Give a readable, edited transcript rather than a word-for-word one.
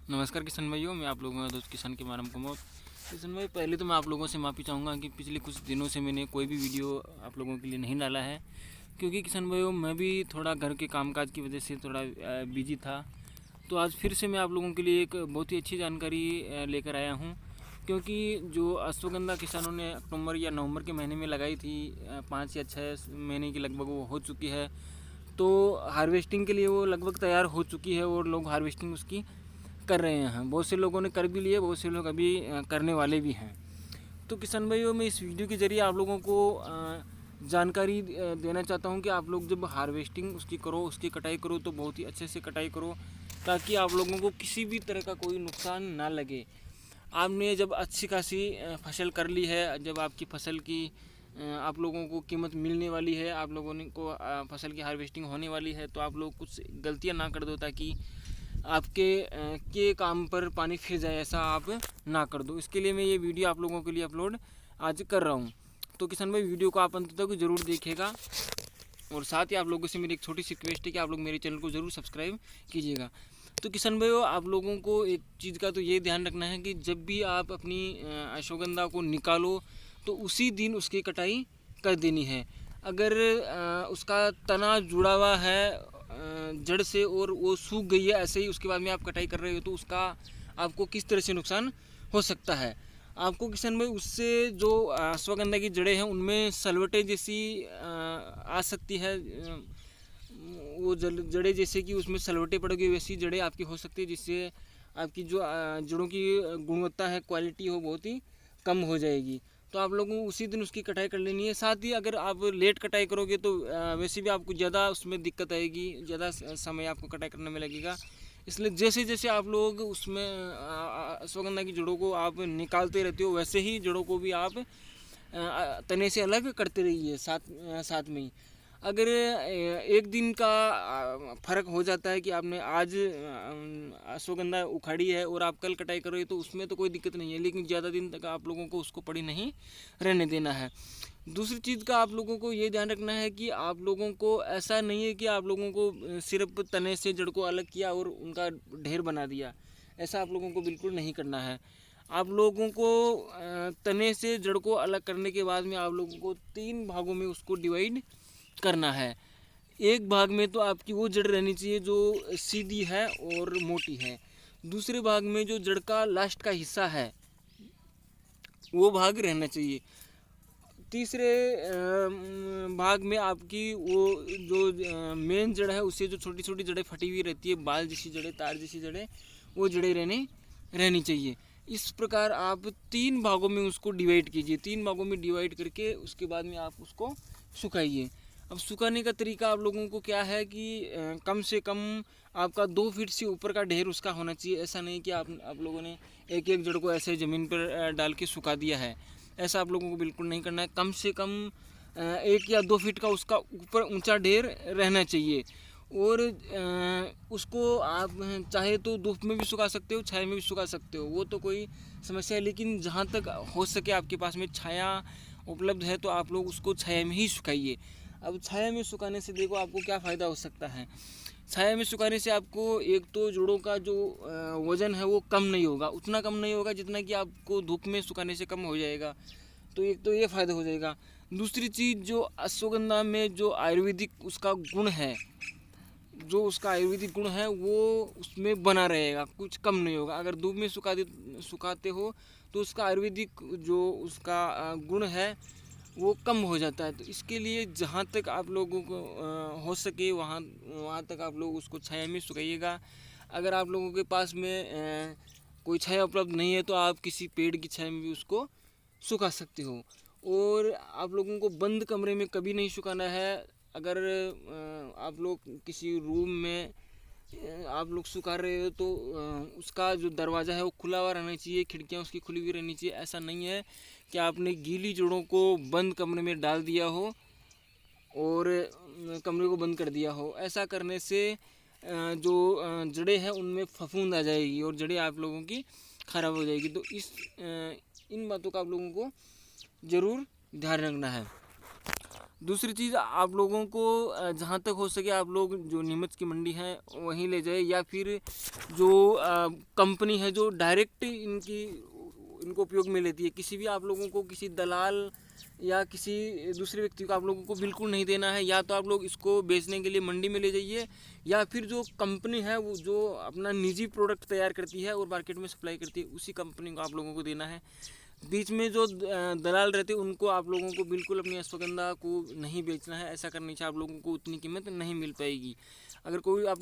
नमस्कार किसान भाइयों, मैं आप लोगों का दोस्त किसान के मारम कुमोद। किसान भाई, पहले तो मैं आप लोगों से माफ़ी चाहूँगा कि पिछले कुछ दिनों से मैंने कोई भी वीडियो आप लोगों के लिए नहीं डाला है, क्योंकि किसान भाइयों मैं भी थोड़ा घर के कामकाज की वजह से थोड़ा बिजी था। तो आज फिर से मैं आप लोगों के लिए एक बहुत ही अच्छी जानकारी लेकर आया हूँ, क्योंकि जो अश्वगंधा किसानों ने अक्टूबर या नवंबर के महीने में लगाई थी, 5 या 6 महीने की लगभग वो हो चुकी है। तो हार्वेस्टिंग के लिए वो लगभग तैयार हो चुकी है और लोग हार्वेस्टिंग उसकी कर रहे हैं। बहुत से लोगों ने कर भी लिए, बहुत से लोग अभी करने वाले भी हैं। तो किसान भाइयों, मैं इस वीडियो के ज़रिए आप लोगों को जानकारी देना चाहता हूं कि आप लोग जब हार्वेस्टिंग उसकी करो, उसकी कटाई करो, तो बहुत ही अच्छे से कटाई करो, ताकि आप लोगों को किसी भी तरह का कोई नुकसान ना लगे। आपने जब अच्छी खासी फसल कर ली है, जब आपकी फसल की आप लोगों को कीमत मिलने वाली है, आप लोगों ने को फसल की हार्वेस्टिंग होने वाली है, तो आप लोग कुछ गलतियां ना कर दो, ताकि आपके काम पर पानी फिर जाए, ऐसा आप ना कर दो। इसके लिए मैं ये वीडियो आप लोगों के लिए अपलोड आज कर रहा हूँ। तो किसान भाई, वीडियो को आप अंत तक ज़रूर देखिएगा, और साथ ही आप लोगों से मेरी एक छोटी सी रिक्वेस्ट है कि आप लोग मेरे चैनल को ज़रूर सब्सक्राइब कीजिएगा। तो किसान भाइयों, आप लोगों को एक चीज़ का तो ये ध्यान रखना है कि जब भी आप अपनी अश्वगंधा को निकालो, तो उसी दिन उसकी कटाई कर देनी है। अगर उसका तना जुड़ा हुआ है जड़ से और वो सूख गई है ऐसे ही, उसके बाद में आप कटाई कर रहे हो, तो उसका आपको किस तरह से नुकसान हो सकता है। आपको किसान में उससे जो अश्वगंधा की जड़ें हैं उनमें सलवटें जैसी आ सकती है, वो जड़ें जैसे कि उसमें सलवटें पड़ गई, वैसी जड़ें आपकी हो सकती है, जिससे आपकी जो जड़ों की गुणवत्ता है, क्वालिटी हो, बहुत ही कम हो जाएगी। तो आप लोगों को उसी दिन उसकी कटाई कर लेनी है। साथ ही अगर आप लेट कटाई करोगे तो वैसे भी आपको ज़्यादा उसमें दिक्कत आएगी, ज़्यादा समय आपको कटाई करने में लगेगा। इसलिए जैसे जैसे आप लोग उसमें अश्वगंधा की जड़ों को आप निकालते रहते हो, वैसे ही जड़ों को भी आप तने से अलग करते रहिए साथ साथ में ही। अगर एक दिन का फ़र्क हो जाता है कि आपने आज अश्वगंधा उखाड़ी है और आप कल कटाई करोगे, तो उसमें तो कोई दिक्कत नहीं है, लेकिन ज़्यादा दिन तक आप लोगों को उसको पड़ी नहीं रहने देना है। दूसरी चीज़ का आप लोगों को ये ध्यान रखना है कि आप लोगों को ऐसा नहीं है कि आप लोगों को सिर्फ तने से जड़ को अलग किया और उनका ढेर बना दिया। ऐसा आप लोगों को बिल्कुल नहीं करना है। आप लोगों को तने से जड़ को अलग करने के बाद में आप लोगों को 3 भागों में उसको डिवाइड करना है। एक भाग में तो आपकी वो जड़ रहनी चाहिए जो सीधी है और मोटी है। दूसरे भाग में जो जड़ का लास्ट का हिस्सा है, वो भाग रहना चाहिए। तीसरे भाग में आपकी वो जो मेन जड़ है, उससे जो छोटी छोटी जड़ें फटी हुई रहती है, बाल जैसी जड़ें, तार जैसी जड़ें, वो जड़ें रहनी चाहिए। इस प्रकार आप 3 भागों में उसको डिवाइड कीजिए। 3 भागों में डिवाइड करके उसके बाद में आप उसको सुखाइए। अब सुखाने का तरीका आप लोगों को क्या है कि कम से कम आपका 2 फीट से ऊपर का ढेर उसका होना चाहिए। ऐसा नहीं कि आप लोगों ने एक एक जड़ को ऐसे ज़मीन पर डाल के सुखा दिया है, ऐसा आप लोगों को बिल्कुल नहीं करना है। कम से कम 1 या 2 फीट का उसका ऊपर ऊंचा ढेर रहना चाहिए। और उसको आप चाहे तो धूप में भी सुखा सकते हो, छाया में भी सुखा सकते हो, वो तो कोई समस्या है। लेकिन जहाँ तक हो सके आपके पास में छाया उपलब्ध है, तो आप लोग उसको छाया में ही सुखाइए। अब छाया में सुखाने से देखो आपको क्या फ़ायदा हो सकता है। छाया में सुखाने से आपको एक तो जड़ों का जो वज़न है वो कम नहीं होगा, उतना कम नहीं होगा जितना कि आपको धूप में सुखाने से कम हो जाएगा। तो एक तो ये फ़ायदा हो जाएगा। दूसरी चीज़, जो अश्वगंधा में जो आयुर्वेदिक उसका गुण है, जो उसका आयुर्वेदिक गुण है वो उसमें बना रहेगा, कुछ कम नहीं होगा। अगर धूप में सुखाते हो तो उसका आयुर्वेदिक जो उसका गुण है वो कम हो जाता है। तो इसके लिए जहाँ तक आप लोगों को हो सके वहाँ तक आप लोग उसको छाया में सुखाइएगा। अगर आप लोगों के पास में कोई छाया उपलब्ध नहीं है, तो आप किसी पेड़ की छाया में भी उसको सुखा सकते हो। और आप लोगों को बंद कमरे में कभी नहीं सुखाना है। अगर आप लोग किसी रूम में आप लोग सुखा रहे हो, तो उसका जो दरवाज़ा है वो खुला हुआ रहना चाहिए, खिड़कियाँ उसकी खुली हुई रहनी चाहिए। ऐसा नहीं है कि आपने गीली जड़ों को बंद कमरे में डाल दिया हो और कमरे को बंद कर दिया हो। ऐसा करने से जो जड़ें हैं उनमें फफूंद आ जाएगी और जड़ें आप लोगों की ख़राब हो जाएगी। तो इन बातों का आप लोगों को ज़रूर ध्यान रखना है। दूसरी चीज़ आप लोगों को जहाँ तक हो सके आप लोग जो नीमच की मंडी है वहीं ले जाए, या फिर जो कंपनी है जो डायरेक्ट इनको उपयोग में लेती है, किसी भी आप लोगों को किसी दलाल या किसी दूसरे व्यक्ति को आप लोगों को बिल्कुल नहीं देना है। या तो आप लोग इसको बेचने के लिए मंडी में ले जाइए, या फिर जो कंपनी है वो जो अपना निजी प्रोडक्ट तैयार करती है और मार्केट में सप्लाई करती है उसी कंपनी को आप लोगों को देना है। बीच में जो दलाल रहते हैं उनको आप लोगों को बिल्कुल अपनी अश्वगंधा को नहीं बेचना है। ऐसा करने से आप लोगों को उतनी कीमत नहीं मिल पाएगी। अगर कोई आप